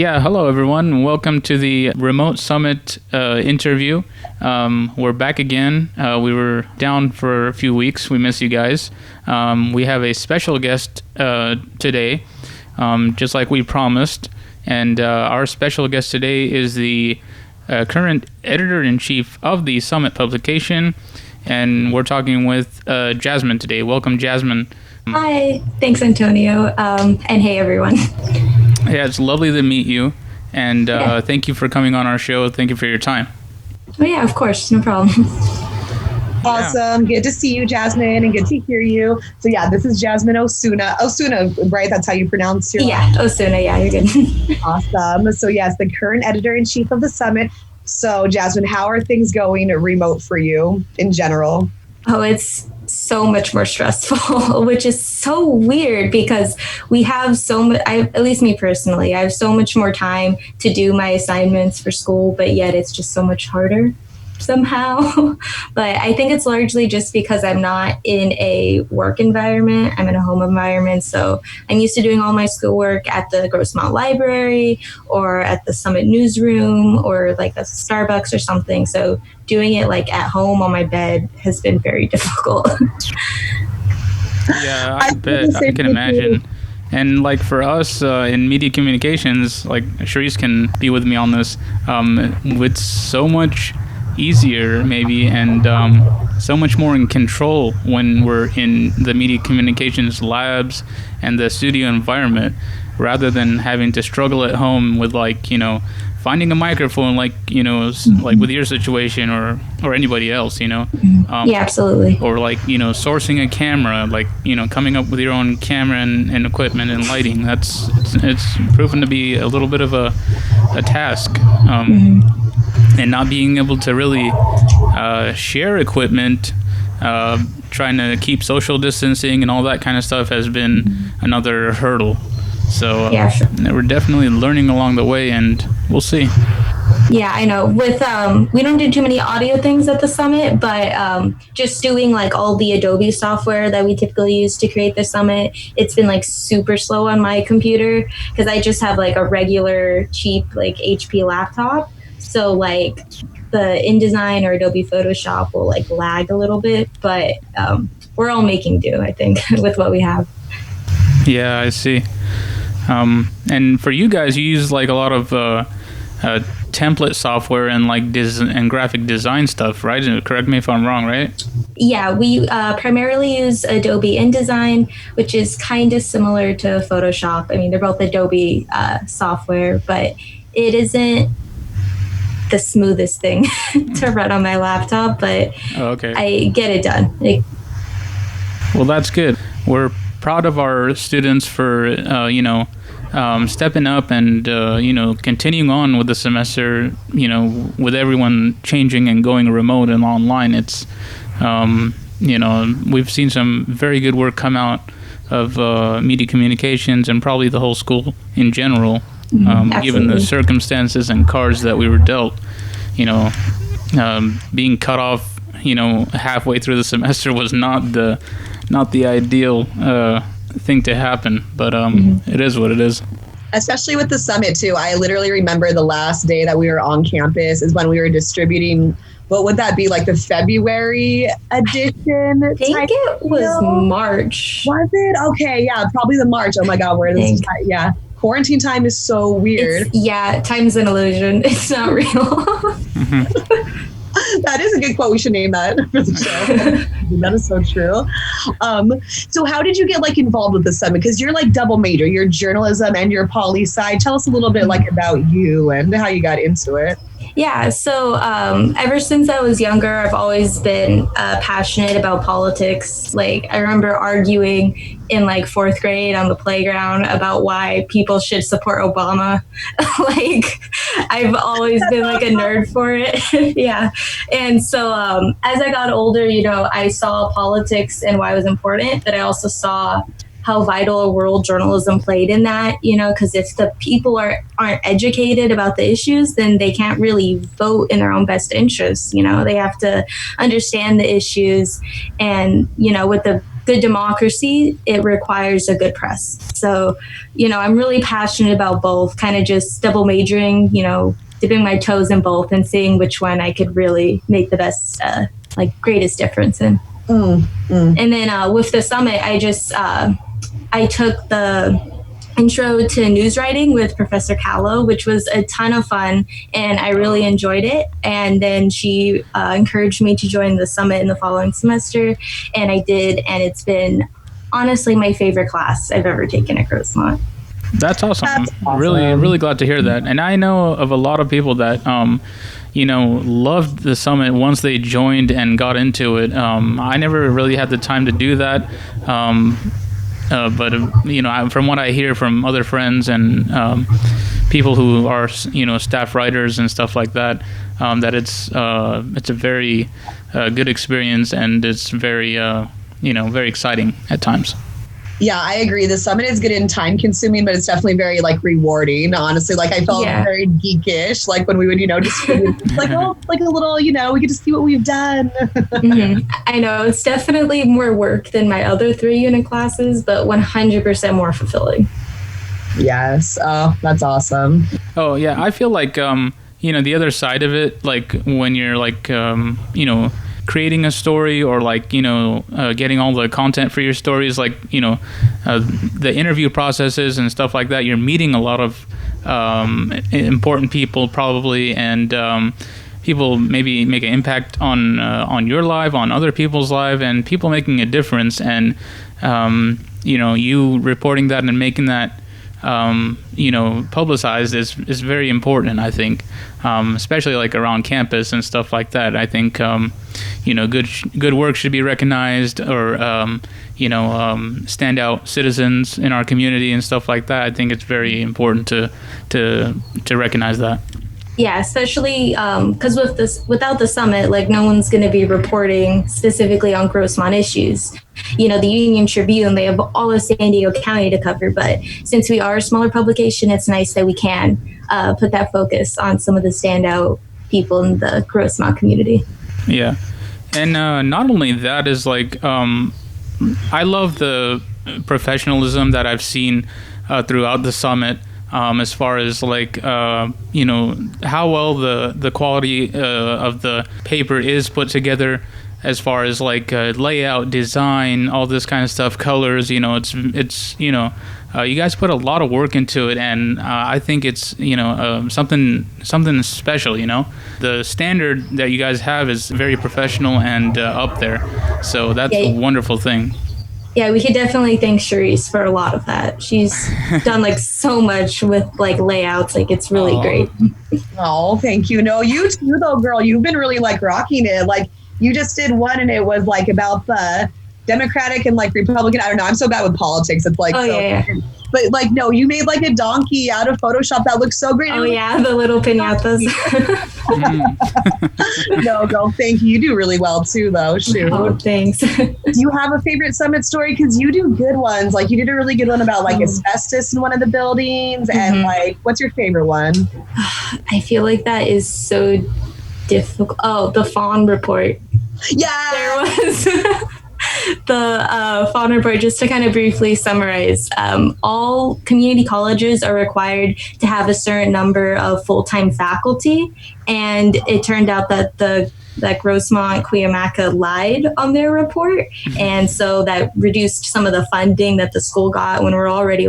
Yeah, hello everyone. Welcome to the Remote Summit interview. We're back again. We were down for a few weeks. We miss you guys. We have a special guest today, just like we promised. And our special guest today is the current Editor-In-Chief of the Summit publication. And we're talking with Jasmine today. Welcome, Jasmine. Hi. Thanks, Antonio. And hey, everyone. Yeah, it's lovely to meet you. And thank you for coming on our show. Thank you for your time. Oh, yeah, of course. No problem. Awesome. Good to see you, Jasmine, and good to hear you. So, yeah, this is Jasmine Osuna. Osuna, right? That's how you pronounce your Yeah, Osuna. Yeah, you're good. Awesome. So, yes, the current Editor-In-Chief of the Summit. So, Jasmine, how are things going remote for you in general? Oh, it's so much more stressful, which is so weird because we have so much, at least me personally, I have so much more time to do my assignments for school, but yet it's just so much harder somehow. But I think it's largely just because I'm not in a work environment. I'm in a home environment. So I'm used to doing all my schoolwork at the Grossmont Library or at the Summit newsroom or like a Starbucks or something. So doing it like at home on my bed has been very difficult. Yeah, I bet. I can imagine. And like for us in media communications, like Sharisse can be with me on this, it's so much easier maybe and so much more in control when we're in the media communications labs and the studio environment rather than having to struggle at home with finding a microphone like with your situation or anybody else yeah, absolutely. or sourcing a camera, coming up with your own camera and equipment and lighting. It's proven to be a little bit of a task. And not being able to really share equipment, trying to keep social distancing and all that kind of stuff has been another hurdle. So yeah, sure. We're definitely learning along the way, and we'll see. Yeah, I know. With we don't do too many audio things at the summit, but just doing like all the Adobe software that we typically use to create the summit, it's been like super slow on my computer because I just have like a regular cheap like HP laptop. So like the InDesign or Adobe Photoshop will like lag a little bit, but we're all making do, I think, with what we have. Yeah, I see. And for you guys, you use like a lot of template software and like and graphic design stuff, right? Correct me if I'm wrong, right? Yeah, we primarily use Adobe InDesign, which is kind of similar to Photoshop. I mean, they're both Adobe software, but it isn't the smoothest thing to run on my laptop, but okay. I get it done. Well, that's good. We're proud of our students for stepping up and continuing on with the semester. With everyone changing and going remote and online, it's we've seen some very good work come out of media communications and probably the whole school in general. Given the circumstances and cards that we were dealt, being cut off, halfway through the semester was not the ideal thing to happen, but it is what it is. Especially with the summit too. I literally remember the last day that we were on campus is when we were distributing. What would that be, like the February edition? I think it was March. Was it? Okay, yeah, probably the March. Oh my God, where this? Yeah. Quarantine time is so weird. Time's an illusion. It's not real. That is a good quote. We should name that for the show. That is so true. So how did you get involved with the summit? Because you're double major. You're journalism and you're poli-sci. Tell us a little bit about you and how you got into it. Yeah, so ever since I was younger, I've always been passionate about politics. I remember arguing in fourth grade on the playground about why people should support Obama. I've always been a nerd for it. Yeah. And so as I got older, I saw politics and why it was important, but I also saw how vital a role journalism played in that, because if the people aren't educated about the issues, then they can't really vote in their own best interests. They have to understand the issues. And, with the good democracy, it requires a good press. So, I'm really passionate about both, kind of just double majoring, dipping my toes in both and seeing which one I could really make the best, greatest difference in. And then with the summit, I took the intro to news writing with Professor Callow, which was a ton of fun, and I really enjoyed it. And then she encouraged me to join the summit in the following semester, and I did, and it's been honestly my favorite class I've ever taken at Grossmont. That's awesome. Really glad to hear that. And I know of a lot of people that loved the summit once they joined and got into it. I never really had the time to do that. But from what I hear from other friends and people who are staff writers and stuff like that, that it's a very good experience, and it's very very exciting at times. Yeah, I agree. The summit is good and time consuming, but it's definitely very rewarding. Honestly, I felt very geekish, when we would, distribute a little, we get to see what we've done. Mm-hmm. I know it's definitely more work than my other 3 unit classes, but 100% more fulfilling. Yes. Oh, that's awesome. Oh yeah. I feel like, the other side of it, when you're creating a story or getting all the content for your stories, the interview processes and stuff like that, you're meeting a lot of important people probably, and people maybe make an impact on your life, on other people's life, and people making a difference, and you reporting that and making that publicized is very important, I think, especially around campus and stuff like that. I think good work should be recognized, or standout citizens in our community and stuff like that. I think it's very important to recognize that. Yeah, especially because without the summit, no one's going to be reporting specifically on Grossmont issues. The Union Tribune, they have all of San Diego County to cover, but since we are a smaller publication, it's nice that we can put that focus on some of the standout people in the Grossmont community. Yeah, and not only that is I love the professionalism that I've seen throughout the summit. As far as how well the quality of the paper is put together, as far as layout, design, all this kind of stuff, colors. It's you guys put a lot of work into it, and I think it's something special. The standard that you guys have is very professional and up there, so that's a wonderful thing. Yeah, we could definitely thank Sharisse for a lot of that. She's done so much with layouts. It's really great. Oh, thank you. No, you too though, girl. You've been really rocking it. You just did one, and it was about the Democratic and Republican. I don't know. I'm so bad with politics. It's yeah. But no, you made a donkey out of Photoshop that looks so great. Oh yeah, the little piñatas. No, girl, thank you. You do really well too, though. Shoot. Oh, thanks. Do you have a favorite summit story? Because you do good ones. You did a really good one about asbestos in one of the buildings, and what's your favorite one? I feel that is so difficult. Oh, the fawn report. Yeah, there was. The fawn report, just to kind of briefly summarize, all community colleges are required to have a certain number of full-time faculty, and it turned out that Grossmont Cuyamaca lied on their report, and so that reduced some of the funding that the school got when we're already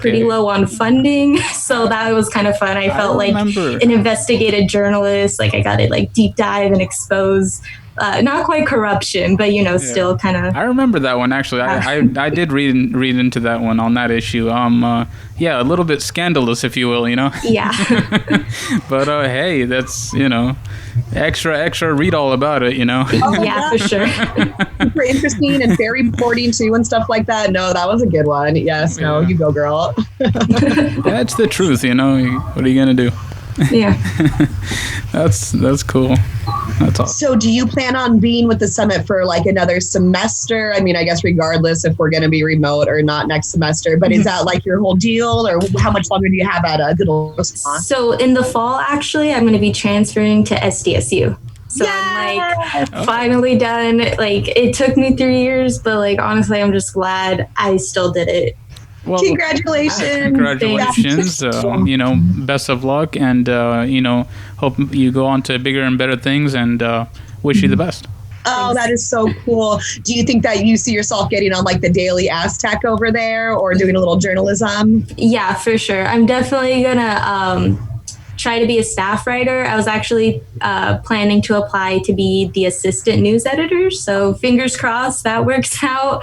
pretty low on funding. So that was kind of fun. I felt like an investigative journalist. I got to deep dive and expose not quite corruption, but still kind of. I remember that one actually. I did read into that one on that issue. A little bit scandalous, if you will. Yeah. But hey, that's extra. Read all about it. Oh, yeah, for sure. Super interesting and very reporting too and stuff like that. No, that was a good one. Yes. Yeah. No, you go, girl. That's the truth. What are you gonna do? Yeah. That's cool. That's awesome. So do you plan on being with the summit for another semester? I mean, I guess regardless if we're going to be remote or not next semester, but is that your whole deal, or how much longer do you have at Good Old Grossmont? So in the fall, actually, I'm going to be transferring to SDSU. So I'm like finally done. Like it took me 3 years, but like honestly, I'm just glad I still did it. Well, congratulations. Congratulations. Best of luck, and hope you go on to bigger and better things, and wish you the best. Oh, that is so cool. Do you think that you see yourself getting on like the Daily Aztec over there or doing a little journalism? Yeah, for sure. I'm definitely gonna try to be a staff writer. I was actually planning to apply to be the assistant news editor. So fingers crossed that works out.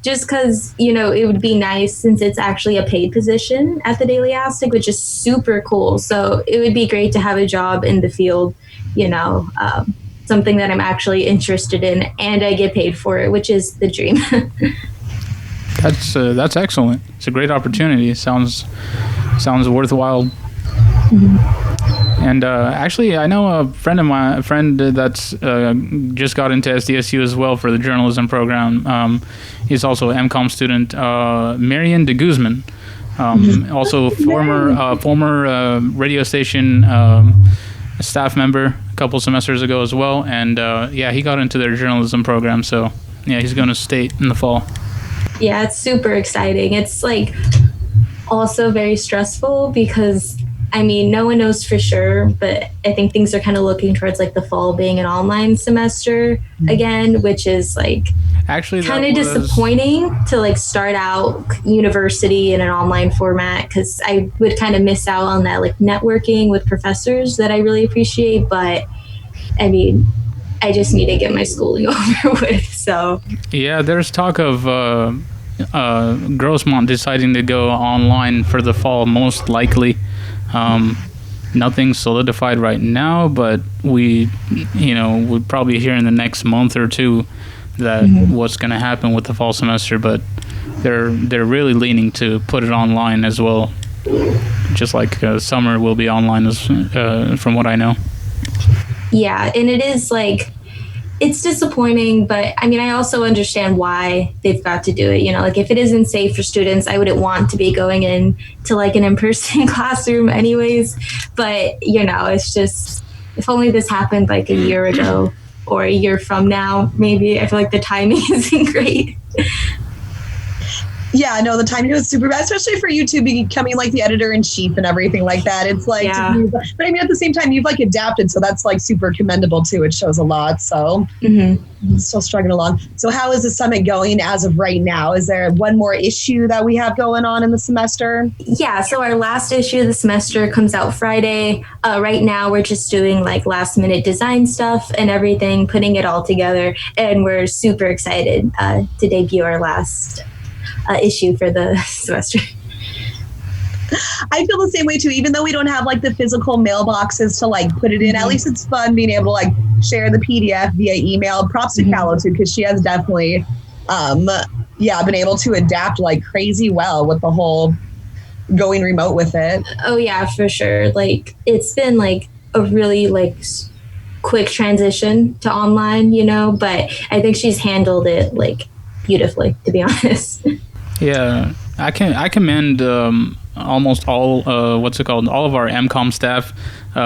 Just because, it would be nice since it's actually a paid position at the Daily Aztec, which is super cool. So it would be great to have a job in the field, something that I'm actually interested in, and I get paid for it, which is the dream. That's excellent. It's a great opportunity. Sounds worthwhile. And actually, I know a friend that's just got into SDSU as well for the journalism program. He's also an MCOM student, Marian De Guzman, also former radio station staff member a couple semesters ago as well. And he got into their journalism program. So yeah, he's going to state in the fall. Yeah, it's super exciting. It's like also very stressful because no one knows for sure, but I think things are kind of looking towards like the fall being an online semester again, which is like actually kind of disappointing to like start out university in an online format, because I would kind of miss out on that like networking with professors that I really appreciate. But I just need to get my schooling over with. So yeah, there's talk of Grossmont deciding to go online for the fall, most likely. Nothing's solidified right now, but we'll probably hear in the next month or two that what's going to happen with the fall semester. But they're really leaning to put it online as well, just like summer will be online from what I know. Yeah, and it is like, it's disappointing, but I also understand why they've got to do it. Like if it isn't safe for students, I wouldn't want to be going in to like an in-person classroom anyways. But, it's just, if only this happened like a year ago or a year from now, maybe. I feel like the timing isn't great. Yeah, no, the timing was super bad, especially for you two becoming like the editor-in-chief and everything like that. It's like, but at the same time, you've like adapted, so that's like super commendable too. It shows a lot. So still struggling along. So how is the summit going as of right now? Is there one more issue that we have going on in the semester? Yeah, so our last issue of the semester comes out Friday. Right now, we're just doing like last minute design stuff and everything, putting it all together, and we're super excited to debut our last issue for the semester. I feel the same way too, even though we don't have like the physical mailboxes to like put it in. At least it's fun being able to like share the PDF via email. Props to Callow too, because she has definitely been able to adapt like crazy well with the whole going remote with it. Oh yeah, for sure. Like it's been like a really like quick transition to online, but I think she's handled it like beautifully, to be honest. Yeah, I commend almost all all of our MCOM staff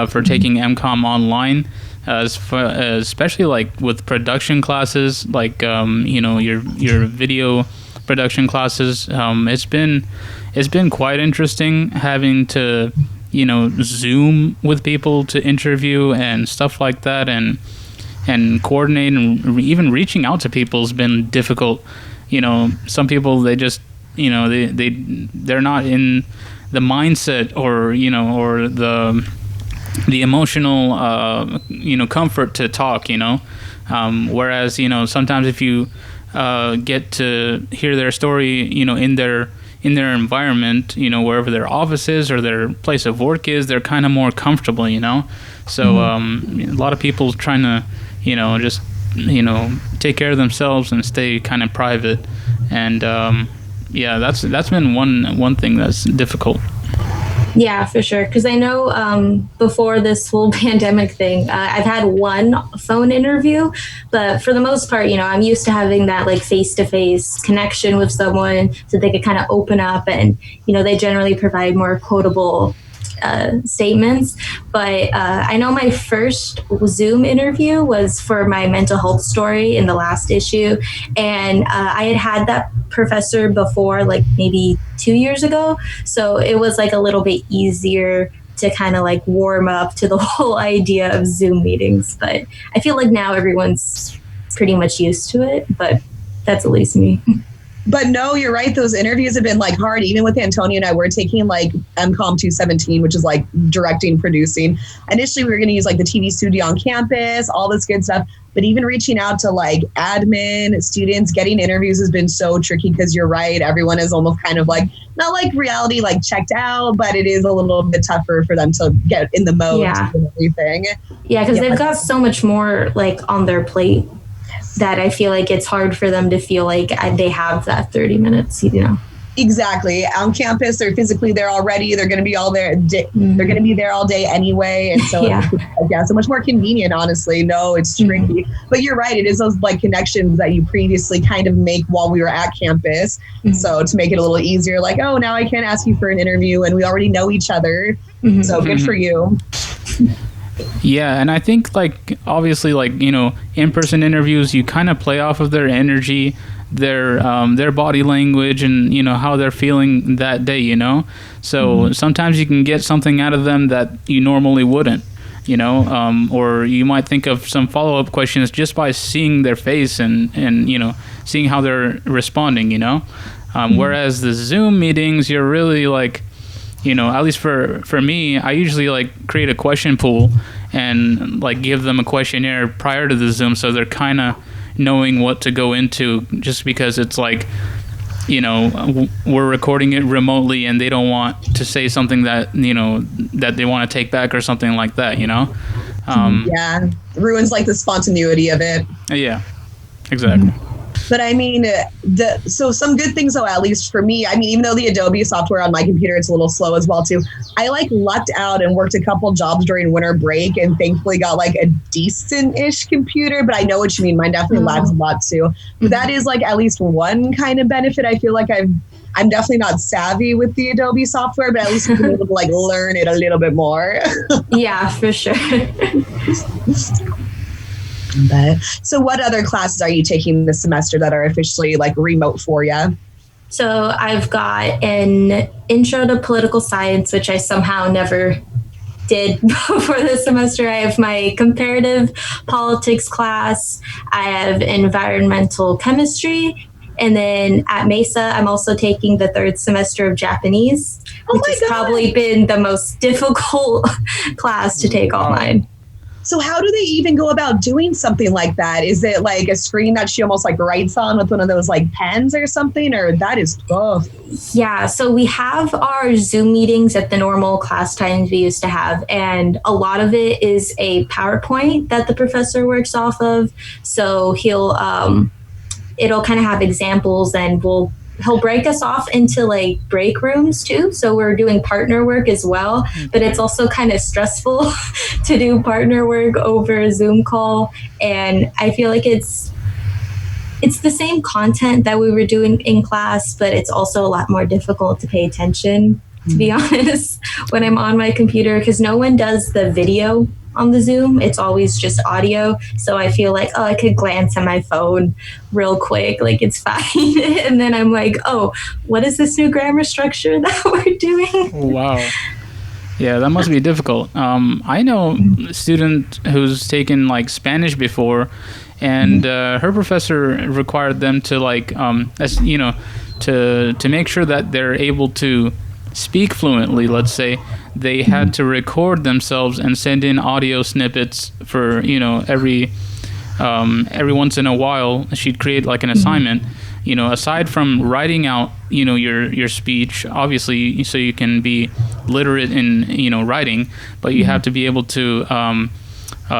for taking MCOM online, especially like with production classes, like your video production classes. It's been quite interesting having to Zoom with people to interview and stuff like that, and coordinate, and even reaching out to people has been difficult. Some people, they just they're not in the mindset or the emotional comfort to talk. Whereas sometimes if you get to hear their story in their environment, wherever their office is or their place of work is, they're kind of more comfortable. So a lot of people trying to just take care of themselves and stay kind of private, and that's been one thing that's difficult. Yeah, for sure. Because I know before this whole pandemic thing, I've had one phone interview, but for the most part, I'm used to having that like face-to-face connection with someone so they could kind of open up, and they generally provide more quotable statements. But I know my first Zoom interview was for my mental health story in the last issue. And I had that professor before, like maybe 2 years ago. So it was like a little bit easier to kind of like warm up to the whole idea of Zoom meetings. But I feel like now everyone's pretty much used to it, but that's at least me. But no, you're right. Those interviews have been like hard. Even with Antonio and I, we're taking like MCOM 217, which is like directing, producing. Initially, we were going to use like the TV studio on campus, all this good stuff. But even reaching out to like admin, students, getting interviews has been so tricky because you're right. Everyone is almost kind of like, not like reality, like checked out, but it is a little bit tougher for them to get in the mode and everything. Yeah, because they've got so much more like on their plate that I feel like it's hard for them to feel like they have that 30 minutes, you know. Exactly. On campus, they're physically there already. They're going to be all there. They're going to be there all day anyway. And so, it's so much more convenient, honestly. No, it's tricky. But you're right. It is those like connections that you previously kind of make while we were at campus. So to make it a little easier, like, oh, now I can't ask you for an interview and we already know each other. So good for you. Yeah, and I think like obviously like, you know, in-person interviews, you kind of play off of their energy, their body language, and you know how they're feeling that day, you know. So sometimes you can get something out of them that you normally wouldn't, you know, or you might think of some follow-up questions just by seeing their face and you know, seeing how they're responding, you know. Whereas the Zoom meetings, you're really like, you know, at least for me, I usually like create a question pool and like give them a questionnaire prior to the Zoom, so they're kind of knowing what to go into, just because it's like, you know, we're recording it remotely and they don't want to say something that, you know, that they want to take back or something like that, you know. It ruins like the spontaneity of it. Yeah, exactly. But I mean, so some good things, though, at least for me, I mean, even though the Adobe software on my computer, it's a little slow as well, too. I like lucked out and worked a couple jobs during winter break and thankfully got like a decent-ish computer. But I know what you mean. Mine definitely lags a lot, too. But that is like at least one kind of benefit. I feel like I'm definitely not savvy with the Adobe software, but at least I've been able to like learn it a little bit more. Yeah, for sure. So what other classes are you taking this semester that are officially like remote for you? So I've got an intro to political science, which I somehow never did before this semester. I have my comparative politics class. I have environmental chemistry. And then at Mesa, I'm also taking the third semester of Japanese, which has probably been the most difficult class to take online. So how do they even go about doing something like that? Is it like a screen that she almost like writes on with one of those like pens or something? Or that is tough. Yeah, so we have our Zoom meetings at the normal class times we used to have. And a lot of it is a PowerPoint that the professor works off of. So it'll kind of have examples, and he'll break us off into like break rooms too. So we're doing partner work as well, but it's also kind of stressful to do partner work over a Zoom call. And I feel like it's the same content that we were doing in class, but it's also a lot more difficult to pay attention, to be honest, when I'm on my computer, because no one does the video on the Zoom. It's always just audio. So I feel like, I could glance at my phone real quick, like it's fine. And then I'm like, what is this new grammar structure that we're doing? Wow. Yeah, that must be difficult. I know a student who's taken like Spanish before, and her professor required them to like, as you know, to make sure that they're able to speak fluently, let's say, they had to record themselves and send in audio snippets for, you know, every once in a while. She'd create like an assignment, you know, aside from writing out, you know, your speech, obviously, so you can be literate in, you know, writing, but you have to be able to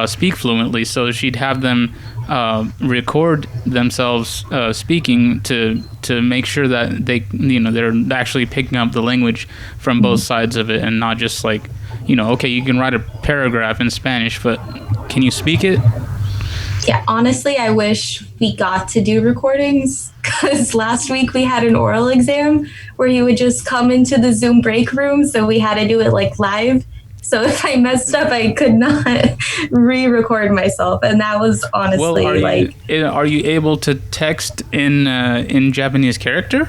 speak fluently. So she'd have them record themselves speaking to make sure that they, you know, they're actually picking up the language from both sides of it, and not just like, you know, okay, you can write a paragraph in Spanish, but can you speak it? Yeah, honestly, I wish we got to do recordings because last week we had an oral exam where he would just come into the Zoom break room. So we had to do it like live. So if I messed up, I could not re-record myself. And that was honestly are you able to text in Japanese character?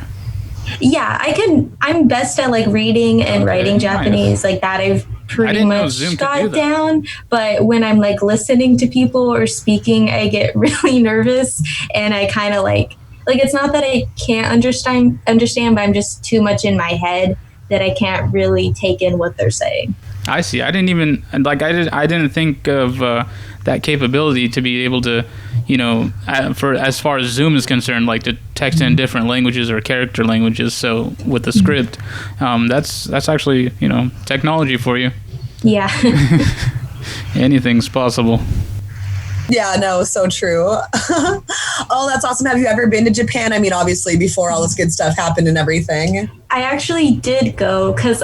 Yeah, I can. I'm best at like reading and writing Japanese. Like that I've pretty much got down. But when I'm like listening to people or speaking, I get really nervous and I kind of like it's not that I can't understand, but I'm just too much in my head that I can't really take in what they're saying. I see. I didn't think of that capability to be able to, for as far as Zoom is concerned, like to text in different languages or character languages. So with the script, that's actually, technology for you. Yeah. Anything's possible. Yeah, no, so true. Oh, that's awesome. Have you ever been to Japan? I mean, obviously before all this good stuff happened and everything. I actually did go because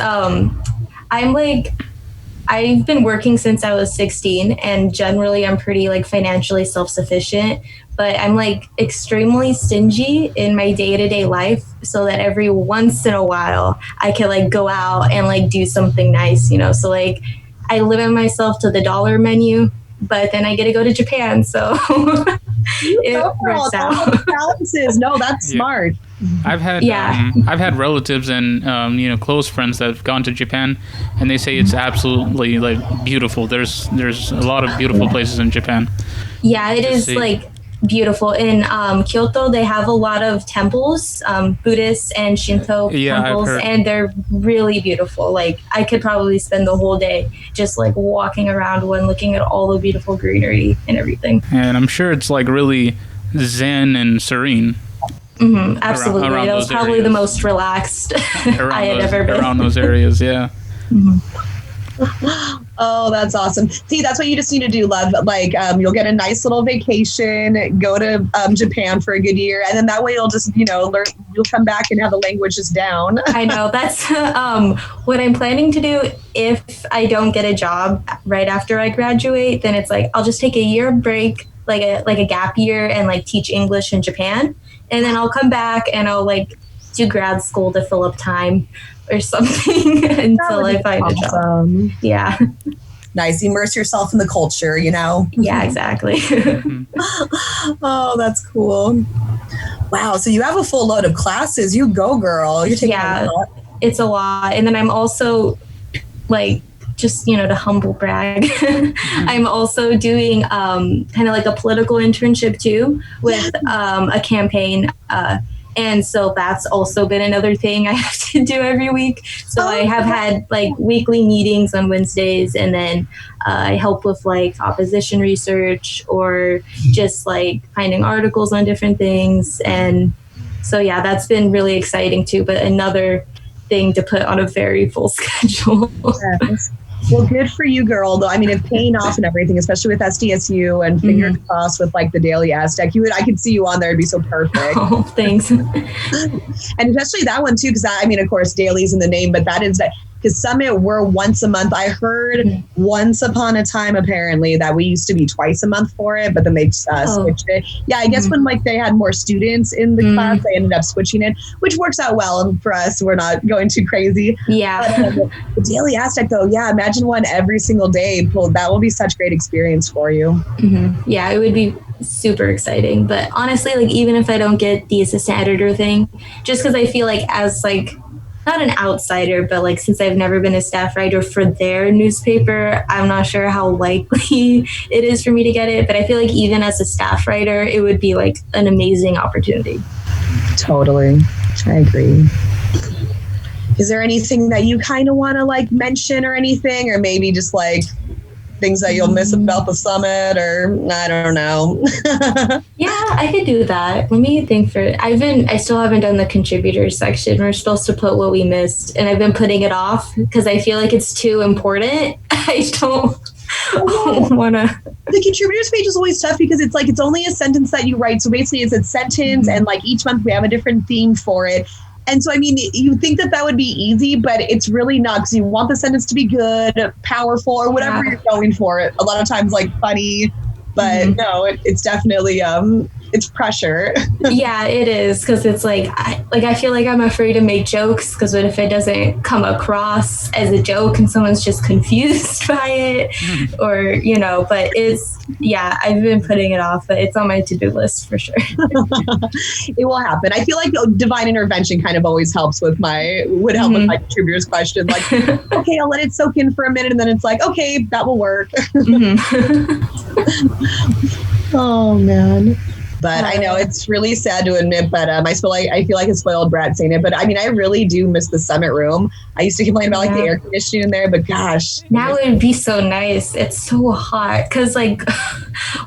I've been working since I was 16 and generally I'm pretty like financially self-sufficient, but I'm like extremely stingy in my day-to-day life so that every once in a while I can like go out and like do something nice, so like I limit myself to the dollar menu, but then I get to go to Japan, so it works out. No, that's smart. I've had relatives and close friends that have gone to Japan, and they say it's absolutely like beautiful. There's a lot of beautiful places in Japan. Yeah, it is like beautiful. In Kyoto, they have a lot of temples, Buddhist and Shinto temples, and they're really beautiful. Like I could probably spend the whole day just like walking around one, looking at all the beautiful greenery and everything. And I'm sure it's like really zen and serene. Mm-hmm, absolutely. Around that was probably areas. The most relaxed I had ever been. Around those areas, yeah. Mm-hmm. Oh, that's awesome. See, that's what you just need to do, love. Like, you'll get a nice little vacation, go to Japan for a good year, and then that way you'll just, learn. You'll come back and have the languages down. I know. That's what I'm planning to do. If I don't get a job right after I graduate, then it's like I'll just take a year break, like a gap year, and like teach English in Japan. And then I'll come back and I'll like do grad school to fill up time or something until I find a job. Yeah. Nice. Immerse yourself in the culture, Yeah, exactly. Oh, that's cool. Wow. So you have a full load of classes. You go, girl. You're taking a lot. It's a lot. And then I'm also like, just, to humble brag, I'm also doing kind of like a political internship too with a campaign. And so that's also been another thing I have to do every week. So I have had like weekly meetings on Wednesdays, and then I help with like opposition research or just like finding articles on different things. And so, yeah, that's been really exciting too, but another thing to put on a very full schedule. Yes. Well, good for you, girl. Though I mean, it's paying off and everything, especially with SDSU and fingers crossed with like the Daily Aztec. I could see you on there; it'd be so perfect. Oh, thanks. And especially that one too, because of course, Daily's in the name, but that is that. Because Summit, we're once a month. I heard once upon a time, apparently, that we used to be twice a month for it, but then they switched it. Yeah, I guess when like they had more students in the class, they ended up switching it, which works out well. And for us, we're not going too crazy. Yeah. But, the Daily Aztec, though, yeah, imagine one every single day. That will be such great experience for you. Mm-hmm. Yeah, it would be super exciting. But honestly, like even if I don't get the assistant editor thing, just because I feel like as like not an outsider, but like since I've never been a staff writer for their newspaper, I'm not sure how likely it is for me to get it. But I feel like even as a staff writer, it would be like an amazing opportunity. Totally. I agree. Is there anything that you kind of want to like mention or anything, or maybe just like things that you'll miss about the summit, or I don't know. Yeah, I could do that. Let me think for it. I still haven't done the contributors section. We're supposed to put what we missed, and I've been putting it off because I feel like it's too important. I don't want to. The contributors page is always tough because it's like it's only a sentence that you write. So basically it's a sentence and like each month we have a different theme for it. And so, I mean, you think that would be easy, but it's really not, because you want the sentence to be good, powerful, or whatever you're going for. A lot of times, like funny, But no, it's definitely it's pressure. Yeah, it is, because it's like I feel like I'm afraid to make jokes, because what if it doesn't come across as a joke and someone's just confused by it, or but I've been putting it off, but it's on my to-do list for sure. It will happen. I feel like divine intervention kind of always helps with my contributors' question. Like, okay, I'll let it soak in for a minute, and then it's like, okay, that will work. Oh man. But I know it's really sad to admit, but I feel like a spoiled brat saying it. But I mean, I really do miss the summit room. I used to complain about like the air conditioning in there, but gosh, now it would be so nice. It's so hot because like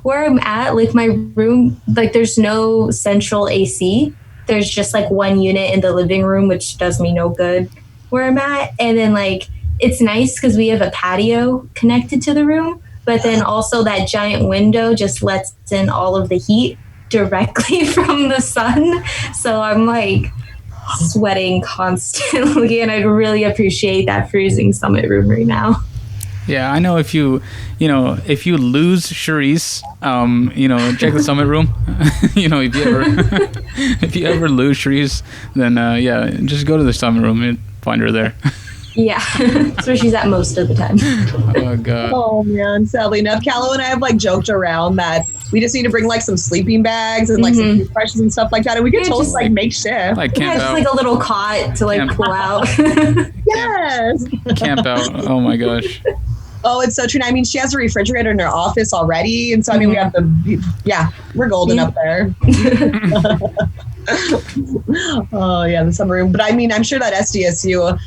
where I'm at, like my room, like there's no central AC. There's just like one unit in the living room, which does me no good where I'm at. And then like it's nice because we have a patio connected to the room, but then also that giant window just lets in all of the heat directly from the sun. So I'm like sweating constantly, and I really appreciate that freezing summit room right now. Yeah, I know if you lose Sharisse, check the summit room. if you ever lose Sharisse, then just go to the summit room and find her there. Yeah, that's where she's at most of the time. Oh god. Oh man, sadly enough, Callow and I have like joked around that we just need to bring like some sleeping bags and like some toothbrushes and stuff like that, and we could totally like make shift. Like camp just out. Like a little cot to like pull out. Yes. Camp out. Oh my gosh. Oh, it's so true. I mean, she has a refrigerator in her office already, and so I mean, we have we're golden up there. Oh yeah, the summer room. But I mean, I'm sure that SDSU.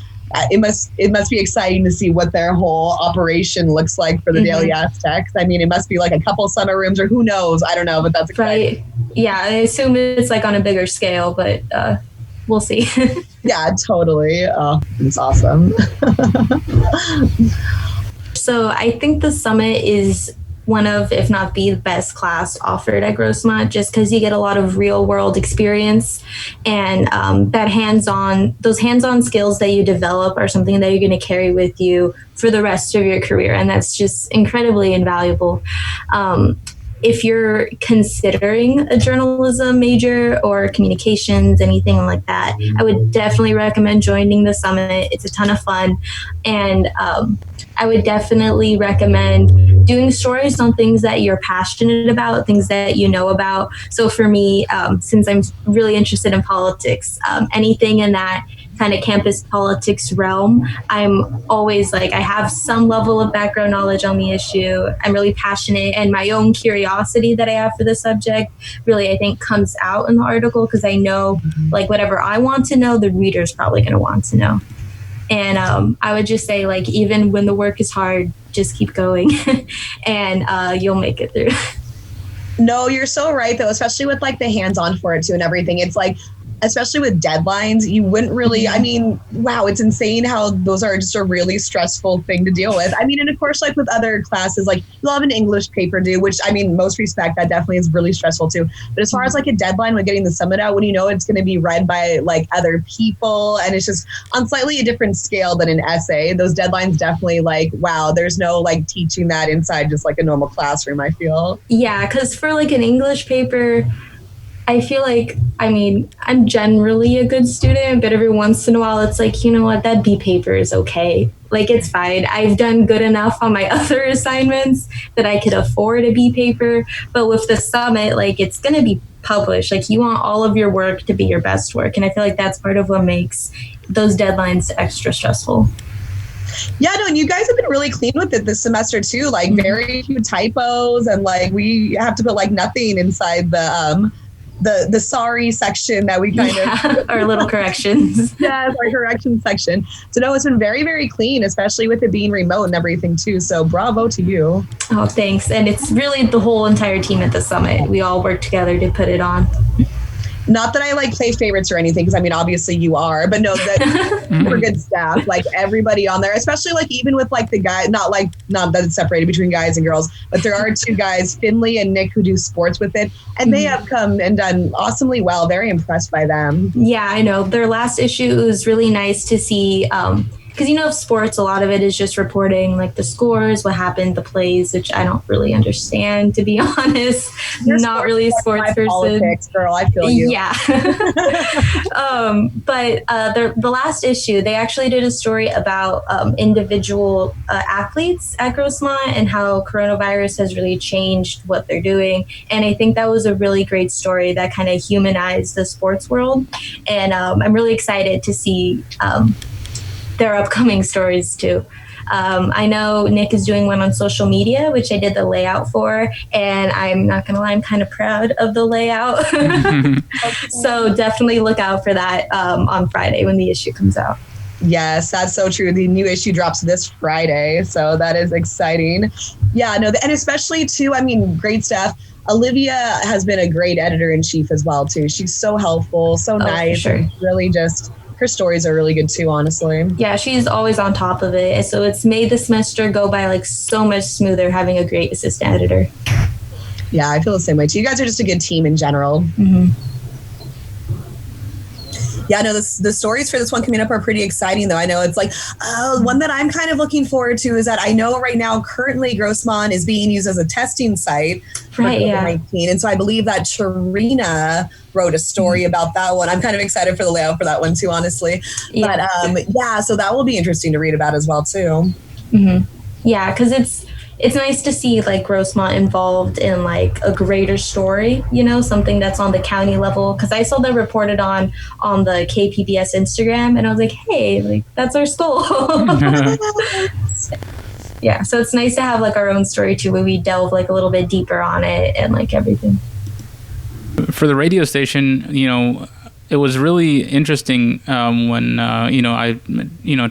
It must be exciting to see what their whole operation looks like for the Daily Aztecs. I mean, it must be like a couple summer rooms, or who knows? I don't know, but that's exciting. Right. Yeah, I assume it's like on a bigger scale, but we'll see. Yeah, totally. Oh, it's awesome. So I think the summit is one of, if not the best class offered at Grossmont, just because you get a lot of real world experience, and those hands-on skills that you develop are something that you're going to carry with you for the rest of your career. And that's just incredibly invaluable. If you're considering a journalism major or communications, anything like that, I would definitely recommend joining the summit. It's a ton of fun. And I would definitely recommend doing stories on things that you're passionate about, things that you know about. So for me, since I'm really interested in politics, anything in that kind of campus politics realm, I'm always like, I have some level of background knowledge on the issue. I'm really passionate, and my own curiosity that I have for the subject really, I think, comes out in the article, because I know like whatever I want to know, the reader's probably going to want to know. And I would just say, like, even when the work is hard, just keep going and you'll make it through. No, you're so right, though, especially with like the hands-on for it too and everything. It's like, especially with deadlines, you wouldn't really, I mean, wow, it's insane how those are just a really stressful thing to deal with. I mean, and of course, like with other classes, like you'll have an English paper due, which I mean, most respect, that definitely is really stressful too. But as far as like a deadline with getting the summit out, when you know it's going to be read by like other people, and it's just on slightly a different scale than an essay, those deadlines definitely like, wow, there's no like teaching that inside just like a normal classroom, I feel. Yeah, because for like an English paper, I feel like, I mean, I'm generally a good student, but every once in a while it's like, you know what, that B paper is okay. Like, it's fine. I've done good enough on my other assignments that I could afford a B paper. But with the summit, like, it's going to be published. Like, you want all of your work to be your best work. And I feel like that's part of what makes those deadlines extra stressful. Yeah, no, and you guys have been really clean with it this semester too. Like, very few typos, and like we have to put like nothing inside the sorry section that we kind of our little corrections. Yes, our correction section. So no, it's been very, very clean, especially with it being remote and everything too. So bravo to you. Oh, thanks. And it's really the whole entire team at the summit. We all work together to put it on. Not that I like play favorites or anything, because I mean, obviously you are, but no, that super good staff, like everybody on there, especially like even with like the guy, not that it's separated between guys and girls, but there are two guys, Finley and Nick, who do sports with it, and they have come and done awesomely well. Very impressed by them. Yeah, I know. Their last issue was really nice to see because sports, a lot of it is just reporting like the scores, what happened, the plays, which I don't really understand, to be honest. You're not really a sports person. Politics, girl, I feel you. Yeah. But the last issue, they actually did a story about individual athletes at Grossmont and how coronavirus has really changed what they're doing. And I think that was a really great story that kind of humanized the sports world. And I'm really excited to see their upcoming stories too. I know Nick is doing one on social media, which I did the layout for, and I'm not gonna lie, I'm kind of proud of the layout. So definitely look out for that on Friday when the issue comes out. Yes, that's so true. The new issue drops this Friday, so that is exciting. Yeah, no, and especially too, I mean, great stuff. Olivia has been a great editor-in-chief as well too. She's so helpful, so nice, sure. And really just her stories are really good too, honestly. Yeah, she's always on top of it. So it's made the semester go by like so much smoother having a great assistant editor. Yeah, I feel the same way too. You guys are just a good team in general. Mm-hmm. Yeah, no, the stories for this one coming up are pretty exciting, though. I know it's like one that I'm kind of looking forward to is that I know right now currently Grossmont is being used as a testing site for COVID-19. And so I believe that Sharina wrote a story about that one. I'm kind of excited for the layout for that one, too, honestly. Yeah. But so that will be interesting to read about as well, too. Mm-hmm. Yeah, because it's nice to see like Grossmont involved in like a greater story, something that's on the county level. Because I saw that reported on the KPBS Instagram, and I was like, hey, like that's our school. Yeah, so it's nice to have like our own story too, where we delve like a little bit deeper on it and like everything. For the radio station, it was really interesting when I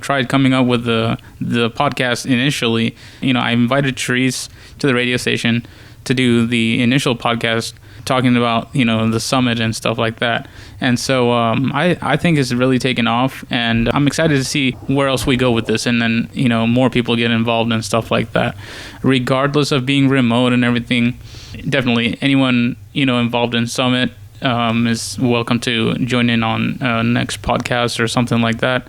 tried coming up with the podcast initially. I invited Sharisse to the radio station to do the initial podcast talking about the summit and stuff like that. And so I think it's really taken off, and I'm excited to see where else we go with this, and then more people get involved and stuff like that, regardless of being remote and everything. Definitely anyone involved in summit is welcome to join in on next podcast or something like that.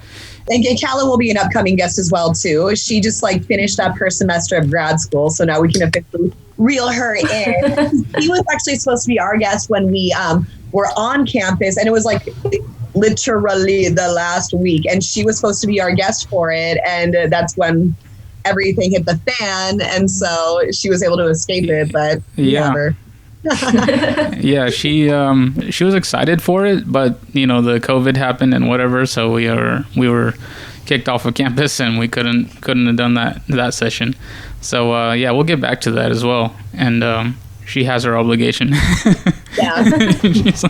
And Calla will be an upcoming guest as well too. She just finished up her semester of grad school, so now we can officially reel her in. He was actually supposed to be our guest when we were on campus, and it was literally the last week, and she was supposed to be our guest for it, and that's when everything hit the fan, and so she was able to escape it, but never. Yeah, she was excited for it, but the COVID happened and whatever, so we were kicked off of campus, and we couldn't have done that session. So we'll get back to that as well, and she has her obligation. Yeah. She's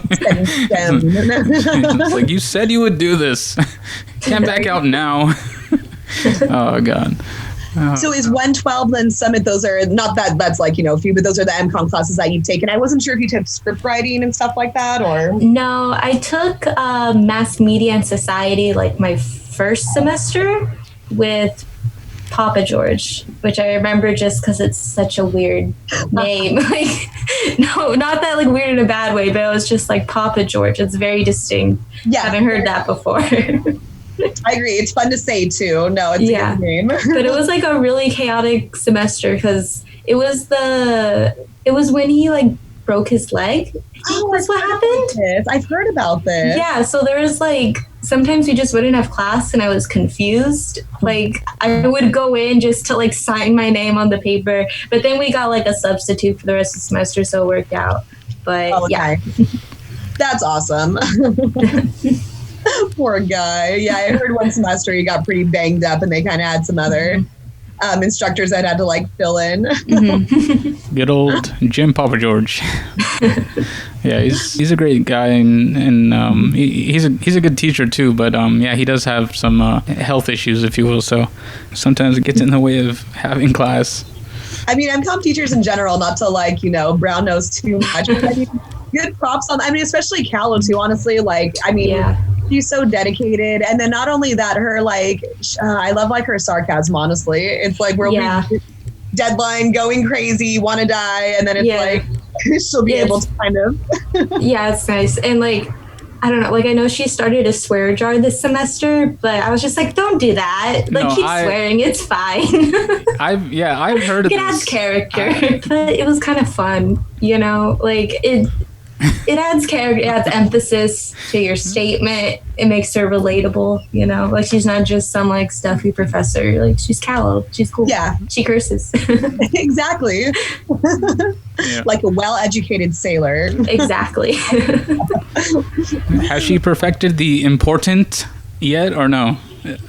like, you said you would do this. Can't back out now. Oh God. So is 112 then Summit? Those are not that's few, but those are the MCOM classes that you've taken. I wasn't sure if you took script writing and stuff like that, or no. I took Mass Media and Society my first semester with Papa George, which I remember just because it's such a weird name. No, not that weird in a bad way, but it was just Papa George. It's very distinct. Yeah, haven't heard that before. I agree. It's fun to say too. No, it's a good name. But it was a really chaotic semester because it was when he broke his leg. That's what happened. I've heard about this. Yeah, so there was sometimes we just wouldn't have class, and I was confused. I would go in just to sign my name on the paper, but then we got a substitute for the rest of the semester, so it worked out. But yeah, that's awesome. Poor guy. Yeah, I heard one semester he got pretty banged up, and they kind of had some other instructors that had to fill in. Mm-hmm. Good old Jim Papa George. Yeah, he's a great guy, and he's a good teacher too. But he does have some health issues, if you will. So sometimes it gets in the way of having class. I mean, MCOM teachers in general, not to brown nose too much. But good props on. Especially Callo too. Honestly, she's so dedicated, and then not only that, her I love her sarcasm. Honestly, it's deadline, going crazy, want to die, and then it's she'll be able to kind of. Yeah, it's nice, and I don't know. Like, I know she started a swear jar this semester, but I was just like, don't do that. Like, keep swearing. It's fine. I've heard of it this. adds character, but it was kind of fun, you know? Like, it adds character, it adds emphasis to your statement. It makes her relatable, you know? Like, she's not just some, like, stuffy professor. Like, she's callow. She's cool. Yeah. She curses. Exactly. Like a well-educated sailor. Exactly. Has she perfected the important yet or no?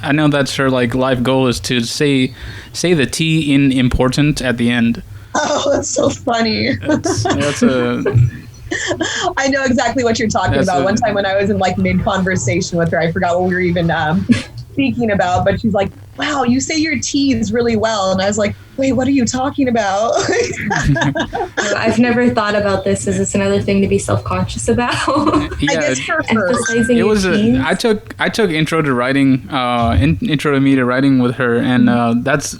I know that's her, like, life goal is to say the T in important at the end. Oh, that's so funny. That's a... I know exactly what you're talking about. One time when I was in like mid-conversation with her, I forgot what we were even speaking about, but she's like, wow, you say your T's really well. And I was like, wait, what are you talking about? I've never thought about this. Is this another thing to be self-conscious about? Yeah, I guess for her. Emphasizing it was your I took intro to writing, intro to media writing with her, and that's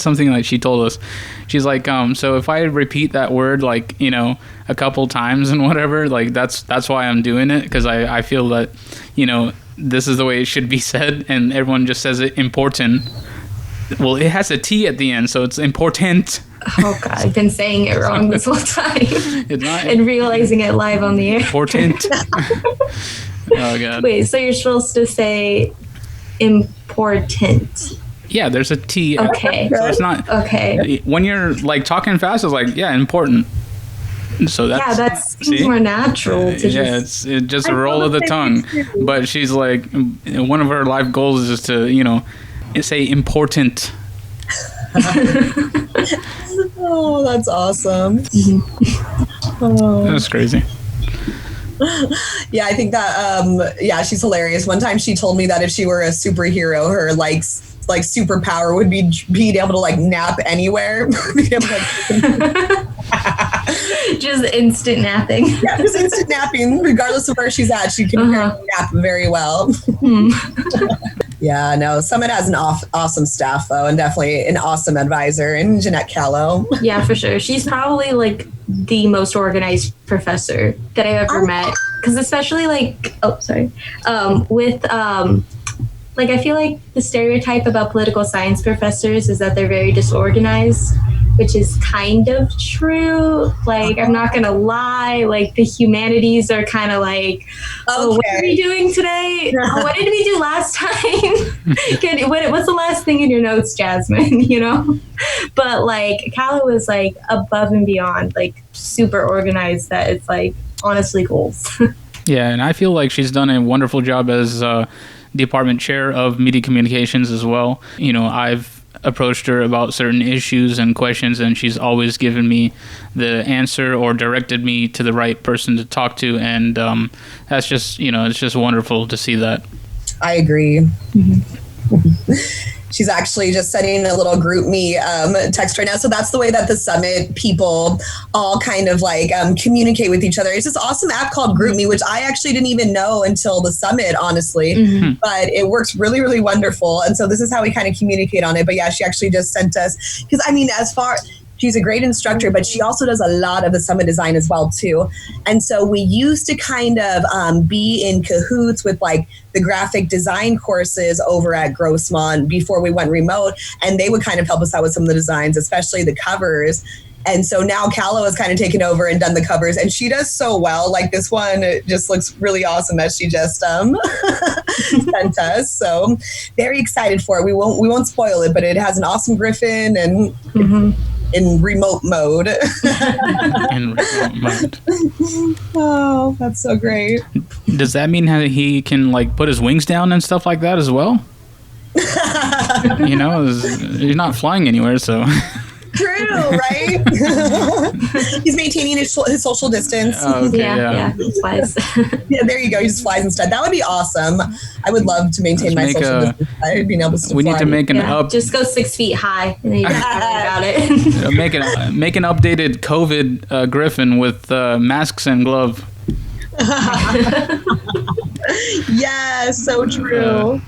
something that she told us. She's like, so if I repeat that word, like, you know, a couple times and whatever, like that's why I'm doing it, because I feel that, you know, this is the way it should be said, and everyone just says it important. Well, it has a T at the end, so it's important. Oh God, I've been saying it wrong this whole time. It's not and realizing it live on the air. Important. Oh God. Wait, so you're supposed to say important? Yeah, there's a T. Okay. So it's not okay. When you're like talking fast, it's like, yeah, important. So that seems more natural to it's just a roll of the tongue. But she's like, one of her life goals is to, you know, say important. Oh, that's awesome. Oh. That's crazy. Yeah, I think that she's hilarious. One time she told me that if she were a superhero, her like superpower would be being able to like nap anywhere. Just instant napping. Yeah, just instant napping, regardless of where she's at. She can nap very well. Yeah, no, Summit has an awesome staff, though, and definitely an awesome advisor in Jeanette Callow. Yeah, for sure. She's probably, like, the most organized professor that I've ever met. Because especially, like, with, like, I feel like the stereotype about political science professors is that they're very disorganized, which is kind of true. Like, I'm not going to lie. Like, the humanities are kind of like, oh, what are we doing today? Oh, what did we do last time? What's the last thing in your notes, Jasmine? You know? But, like, Callow is, like, above and beyond, like, super organized that it's, like, honestly goals. Yeah, and I feel like she's done a wonderful job as department chair of media communications as well. You know, I've approached her about certain issues and questions, and she's always given me the answer or directed me to the right person to talk to, and that's just, you know, it's just wonderful to see that. I agree. Mm-hmm. She's actually just sending a little group me text right now. So that's the way that the Summit people all kind of like communicate with each other. It's this awesome app called GroupMe, which I actually didn't even know until the Summit, honestly. Mm-hmm. But it works really, really wonderful. And so this is how we kind of communicate on it. But yeah, she actually just sent us, because I mean, she's a great instructor, but she also does a lot of the Summit design as well, too. And so we used to kind of be in cahoots with like the graphic design courses over at Grossmont before we went remote. And they would kind of help us out with some of the designs, especially the covers. And so now Callow has kind of taken over and done the covers, and she does so well. Like this one, it just looks really awesome that she just sent us. So very excited for it. We won't spoil it, but it has an awesome Griffin and in remote mode. In remote mode. Oh, that's so great. Does that mean how he can like put his wings down and stuff like that as well? You know, he's not flying anywhere, so. True, right? He's maintaining his social distance. Oh, okay, yeah, he flies. Yeah, there you go. He just flies instead. That would be awesome. I would love to maintain my social distance. I'd be able to we fly. need to make an just go 6 feet high, and then you don't worry about it. make an updated COVID Griffin with masks and glove. Yes, so true.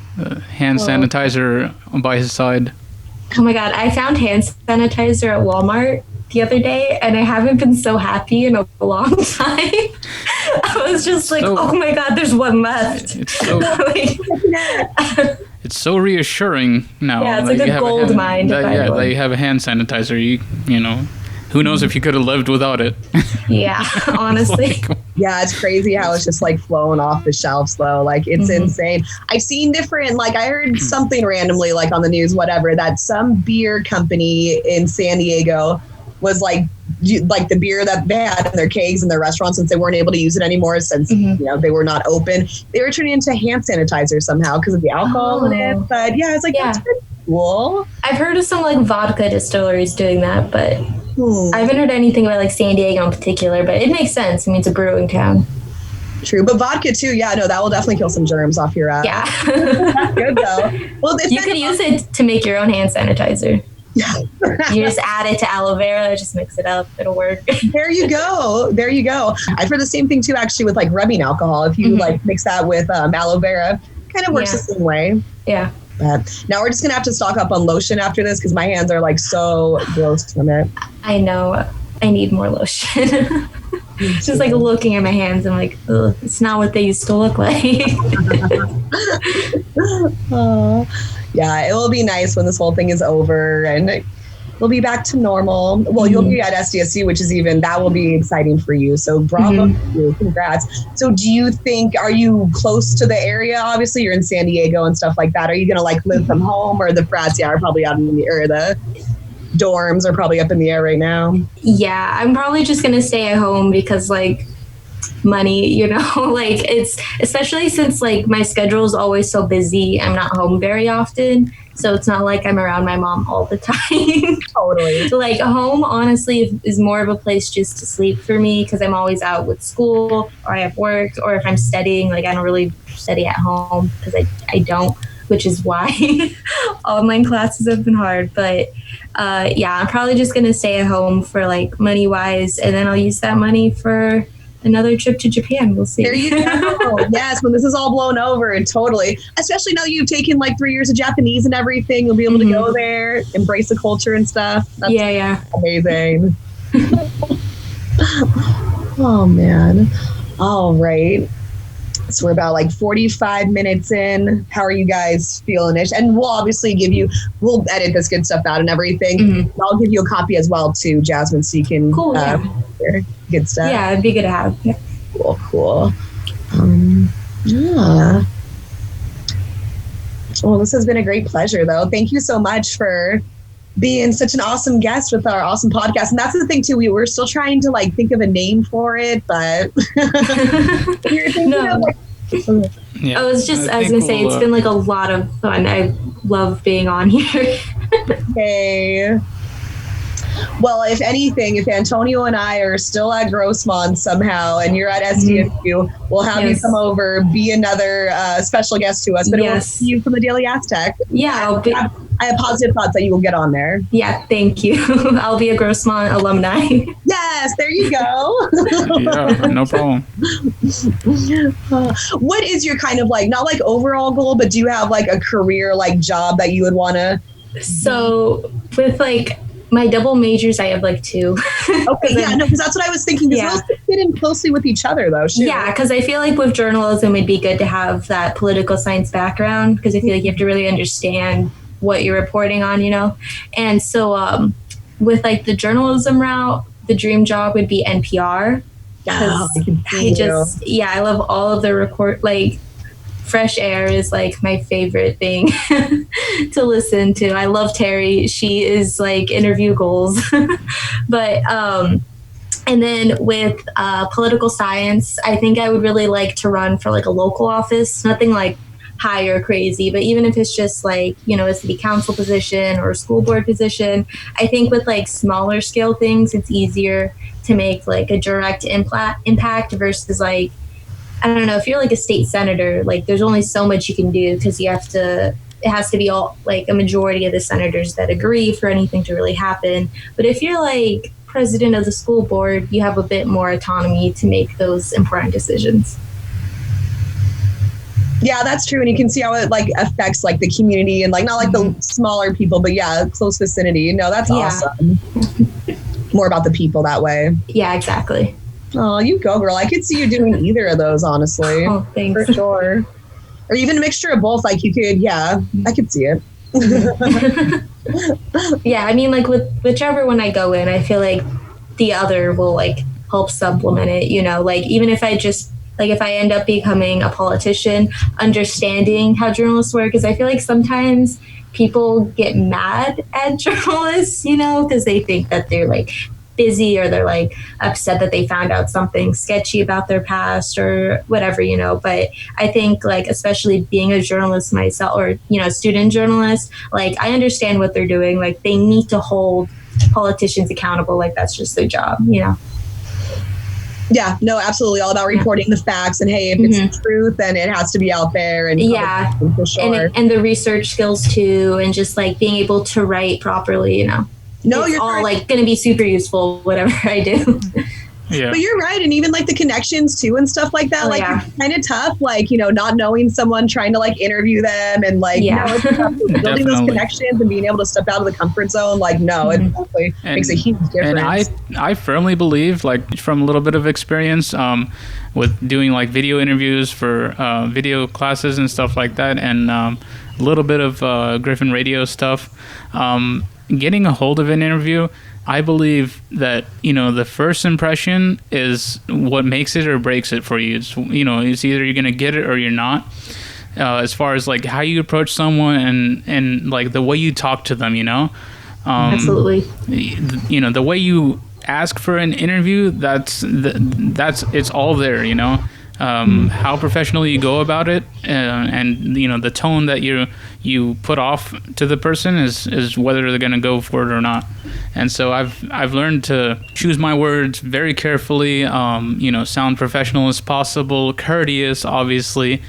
Hand sanitizer by his side. Oh my God, I found hand sanitizer at Walmart the other day, and I haven't been so happy in a long time. I was just like, oh my God, there's one left. It's so, it's so reassuring now. Yeah, it's like a gold mine. That you have a hand sanitizer. You know, who knows if you could have lived without it. Yeah, honestly. Yeah, it's crazy how it's just like flowing off the shelves though. Like it's insane. I've seen different, like I heard something randomly like on the news, whatever, that some beer company in San Diego was like the beer that they had in their kegs in their restaurants, since they weren't able to use it anymore since you know they were not open. They were turning into hand sanitizer somehow because of the alcohol in it. But yeah, it's like that's pretty cool. I've heard of some like vodka distilleries doing that, but I haven't heard anything about like San Diego in particular. But it makes sense. I mean, it's a brewing town. True, but vodka too. Yeah, no, that will definitely kill some germs off your ass. Yeah, that's good though. Well, you could use it to make your own hand sanitizer. Yeah. You just add it to aloe vera, just mix it up, it'll work. There you go. I've heard the same thing too, actually, with like rubbing alcohol. If you like mix that with aloe vera, kind of works the same way. Yeah. But now we're just gonna have to stock up on lotion after this because my hands are like so gross from it. I know. I need more lotion. Just like looking at my hands, I'm like, ugh, it's not what they used to look like. Yeah, it will be nice when this whole thing is over and we'll be back to normal. Well, you'll be at SDSU, which is that will be exciting for you. So bravo to you. Congrats. So do you think, are you close to the area? Obviously, you're in San Diego and stuff like that. Are you going to like live from home, or the frats are probably out in the air? The dorms are probably up in the air right now. Yeah, I'm probably just going to stay at home because like money, you know, like it's, especially since like my schedule is always so busy, I'm not home very often, so it's not like I'm around my mom all the time. Totally. Like home honestly is more of a place just to sleep for me because I'm always out with school or I have work, or if I'm studying, like I don't really study at home because I don't, which is why online classes have been hard. But yeah, I'm probably just gonna stay at home for like money wise, and then I'll use that money for another trip to Japan. We'll see. There you go. Yes, when this is all blown over, totally. Especially now you've taken like 3 years of Japanese and everything. You'll be able to go there, embrace the culture and stuff. That's amazing. Oh, man. All right. So we're about like 45 minutes in. How are you guys feeling it? And we'll obviously we'll edit this good stuff out and everything. I'll give you a copy as well too, Jasmine, so you can hear good stuff. Yeah, it'd be good to have. Yeah. Cool. Yeah. Well, this has been a great pleasure though. Thank you so much for being such an awesome guest with our awesome podcast. And that's the thing too, we were still trying to like think of a name for it, but no. I was gonna say it's been like a lot of fun. I love being on here. Okay. Well, if anything, if Antonio and I are still at Grossmont somehow and you're at SDSU, we'll have you come over, be another special guest to us. But it will see you from the Daily Aztec. Yeah, I have positive thoughts that you will get on there. Yeah, thank you. I'll be a Grossmont alumni. Yes, there you go. Yeah, no problem. What is your kind of like, not like overall goal, but do you have like a career like job that you would want to? So with like my double majors, I have like 2. Okay, yeah, no, because that's what I was thinking. Because those fit in closely with each other, though. Shoot. Yeah, because I feel like with journalism, it'd be good to have that political science background because I feel like you have to really understand what you're reporting on, you know. And so with like the journalism route, the dream job would be NPR. I love all of the fresh air is like my favorite thing to listen to. I love Terry. She is like interview goals. But and then with political science, I think I would really like to run for like a local office, nothing like high or crazy, but even if it's just like, you know, a city council position or a school board position, I think with like smaller scale things, it's easier to make like a direct impact versus like, I don't know, if you're like a state senator, like there's only so much you can do because it has to be all like a majority of the senators that agree for anything to really happen. But if you're like president of the school board, you have a bit more autonomy to make those important decisions. Yeah, that's true. And you can see how it like affects like the community and like not like the smaller people, but close vicinity. No, that's awesome. more about the people that way. Yeah, exactly. Oh, you go, girl. I could see you doing either of those, honestly. Oh, thanks. For sure. Or even a mixture of both. Like you could, yeah, I could see it. Yeah, I mean, like with whichever one I go in, I feel like the other will like help supplement it, you know, like even if I just like if I end up becoming a politician, understanding how journalists work, because I feel like sometimes people get mad at journalists, you know, because they think that they're like busy or they're like upset that they found out something sketchy about their past or whatever, you know. But I think like especially being a journalist myself, or you know, student journalist, like I understand what they're doing. Like they need to hold politicians accountable. Like that's just their job, you know. Yeah, no, absolutely. All about reporting the facts, and hey, if it's the truth, then it has to be out there. And yeah, for sure. And the research skills too, and just like being able to write properly, you know. No, it's you're all right. like going to be super useful, whatever I do. Yeah. But you're right. And even like the connections too and stuff like that, like yeah. it's kind of tough, like, you know, not knowing someone, trying to like interview them and like, Yeah. you know, it's tough. Building those Definitely. connections and being able to step out of the comfort zone. Like, no, it definitely makes a huge difference. And I firmly believe, like from a little bit of experience, with doing like video interviews for video classes and stuff like that, and a little bit of Griffin radio stuff, getting a hold of an interview, I believe that, you know, the first impression is what makes it or breaks it for you. It's, you know, it's either you're going to get it or you're not. As far as like how you approach someone and like the way you talk to them, you know. Absolutely. You know, the way you ask for an interview, that's it's all there, you know. How professionally you go about it, and you know the tone that you put off to the person is whether they're going to go for it or not. And so I've learned to choose my words very carefully, you know, sound professional as possible, courteous obviously,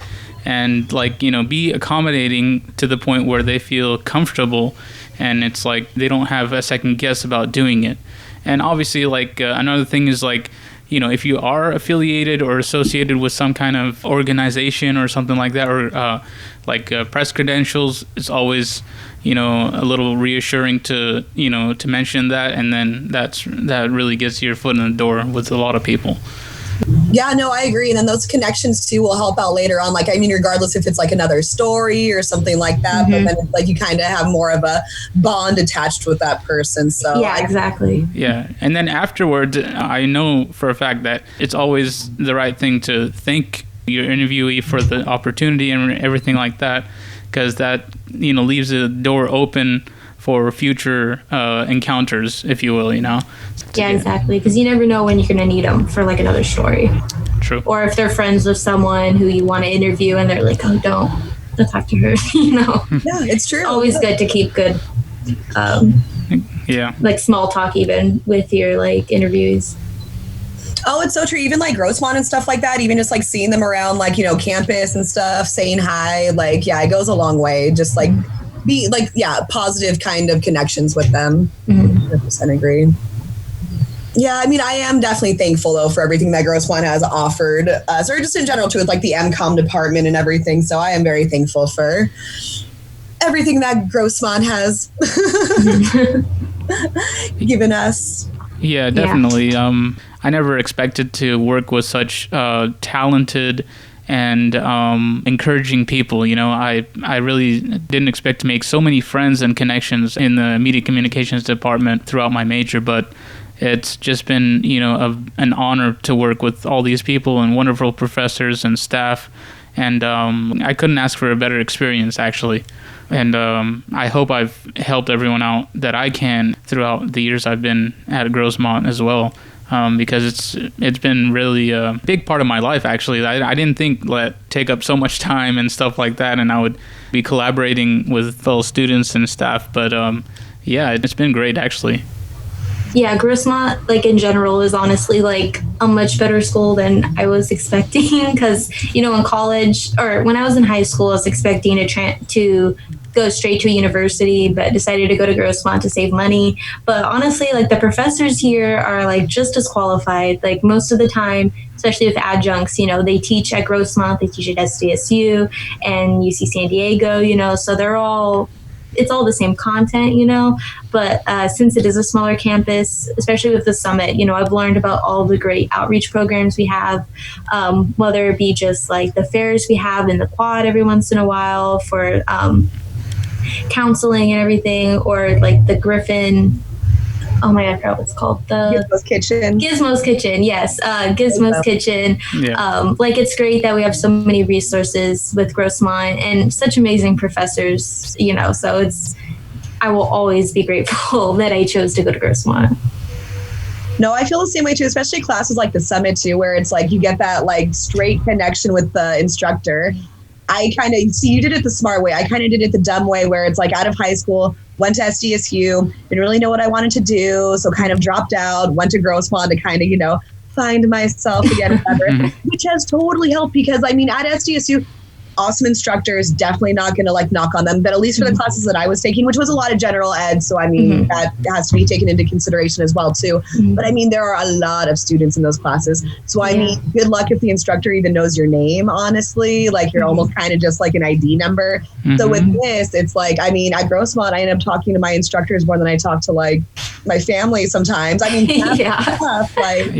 and like, you know, be accommodating to the point where they feel comfortable and it's like they don't have a second guess about doing it. And obviously, like another thing is like, you know, if you are affiliated or associated with some kind of organization or something like that, or press credentials, it's always, you know, a little reassuring to, you know, to mention that, and then that really gets your foot in the door with a lot of people. Yeah, no, I agree. And then those connections too will help out later on. Like, I mean, regardless if it's like another story or something like that, but then it's like you kind of have more of a bond attached with that person. So yeah, exactly. Yeah. And then afterwards, I know for a fact that it's always the right thing to thank your interviewee for the opportunity and everything like that, because that, you know, leaves the door open for future encounters, if you will, you know. Yeah, exactly. Because you never know when you're going to need them for like another story. True. Or if they're friends with someone who you want to interview and they're like, oh, don't talk to her, you know. Yeah, it's true. Always good to keep good, Yeah. like small talk even with your like interviewees. Oh, it's so true. Even like Grossmont and stuff like that, even just like seeing them around like, you know, campus and stuff, saying hi, like, yeah, it goes a long way. Just like be like, yeah, positive kind of connections with them. 100% agree. Yeah, I mean, I am definitely thankful though for everything that Grossmont has offered. So just in general too, with like the MCOM department and everything. So I am very thankful for everything that Grossmont has given us. Yeah, definitely. I never expected to work with such talented and encouraging people. You know, I really didn't expect to make so many friends and connections in the media communications department throughout my major, but it's just been, you know, an honor to work with all these people and wonderful professors and staff. And I couldn't ask for a better experience, actually. And I hope I've helped everyone out that I can throughout the years I've been at Grossmont as well, because it's been really a big part of my life, actually. I didn't think take up so much time and stuff like that, and I would be collaborating with fellow students and staff. But yeah, it's been great, actually. Yeah, Grossmont, like in general, is honestly like a much better school than I was expecting. Because, you know, in college or when I was in high school, I was expecting to go straight to a university, but decided to go to Grossmont to save money. But honestly, like the professors here are like just as qualified. Like most of the time, especially with adjuncts, you know, they teach at Grossmont, they teach at SDSU and UC San Diego, you know, so they're all it's all the same content, but since it is a smaller campus, especially with the summit, I've learned about all the great outreach programs we have, whether it be just like the fairs we have in the quad every once in a while for counseling and everything, or like the Griffin, oh my God, I forgot what it's called. Gizmo's Kitchen. Gizmo's Kitchen, yes. Gizmo's Kitchen. Yeah. It's great that we have so many resources with Grossmont and such amazing professors, so I will always be grateful that I chose to go to Grossmont. No, I feel the same way too, especially classes like the summit too, where it's like you get that like straight connection with the instructor. I kind of see you did it the smart way. I kind of did it the dumb way, where it's like out of high school, went to SDSU, didn't really know what I wanted to do, so kind of dropped out, went to Grossmont to kind of, find myself again, which has totally helped because at SDSU, awesome instructors, definitely not going to like knock on them, but at least for the classes that I was taking, which was a lot of general ed, so that has to be taken into consideration as well too. But there are a lot of students in those classes, so good luck if the instructor even knows your name, honestly. Like you're almost kind of just like an ID number. So with this, it's like at Grossmont, I end up talking to my instructors more than I talk to like my family sometimes. Tough, like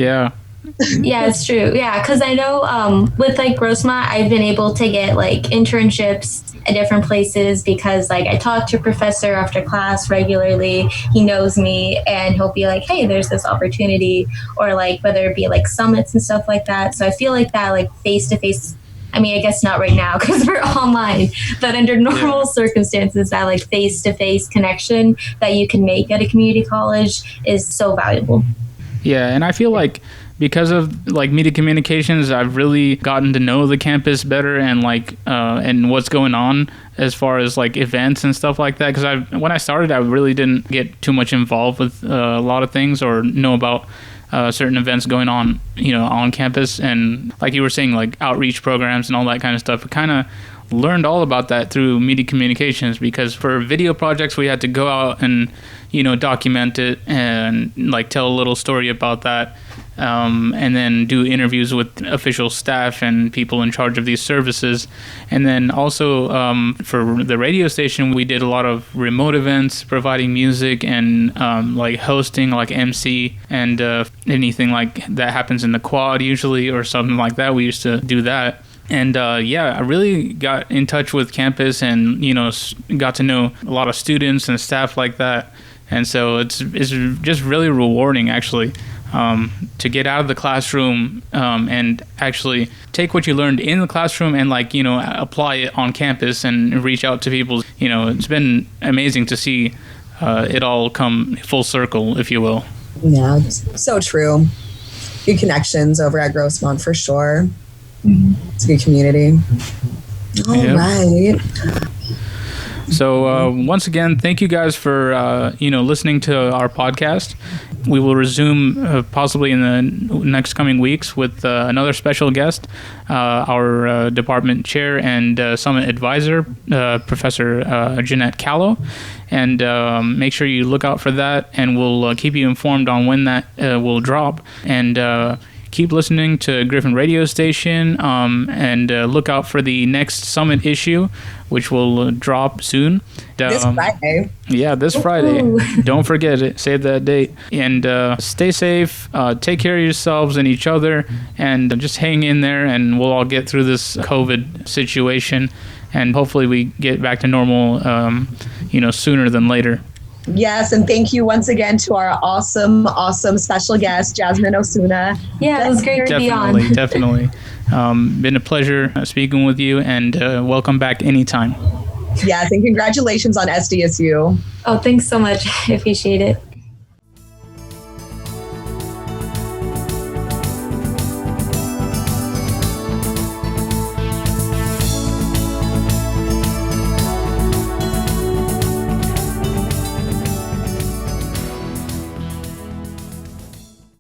Yeah, it's true. Yeah, because I know with like Grossmont, I've been able to get like internships at different places because like I talk to a professor after class regularly. He knows me and he'll be like, hey, there's this opportunity, or like whether it be like summits and stuff like that. So I feel like that like face-to-face, I guess not right now because we're online, but under normal circumstances, that like face-to-face connection that you can make at a community college is so valuable. Yeah, and I feel like because of like media communications, I've really gotten to know the campus better and like and what's going on as far as like events and stuff like that. Because when I started, I really didn't get too much involved with a lot of things or know about certain events going on, on campus. And like you were saying, like outreach programs and all that kind of stuff. I kind of learned all about that through media communications because for video projects, we had to go out and document it and like tell a little story about that. And then do interviews with official staff and people in charge of these services. And then also for the radio station, we did a lot of remote events, providing music and like hosting, like MC, and anything like that happens in the quad usually or something like that. We used to do that. And I really got in touch with campus and, got to know a lot of students and staff like that. And so it's just really rewarding, actually. To get out of the classroom and actually take what you learned in the classroom and apply it on campus and reach out to people. It's been amazing to see it all come full circle, if you will. Yeah, so true. Good connections over at Grossmont for sure. It's a good community. All right. So once again, thank you guys for listening to our podcast. We will resume possibly in the next coming weeks with another special guest, our department chair and summit advisor, Professor Jeanette Callow. And make sure you look out for that, and we'll keep you informed on when that will drop. And keep listening to Griffin Radio Station, and look out for the next Summit issue, which will drop soon. This Friday. Yeah, this Friday. Don't forget it. Save that date. And stay safe. Take care of yourselves and each other. And just hang in there, and we'll all get through this COVID situation. And hopefully we get back to normal, sooner than later. Yes, and thank you once again to our awesome special guest, Jasmine Osuna. Yeah, it was great to be on. Definitely. Been a pleasure speaking with you, and welcome back anytime. Yes, and congratulations on SDSU. Oh, thanks so much. I appreciate it.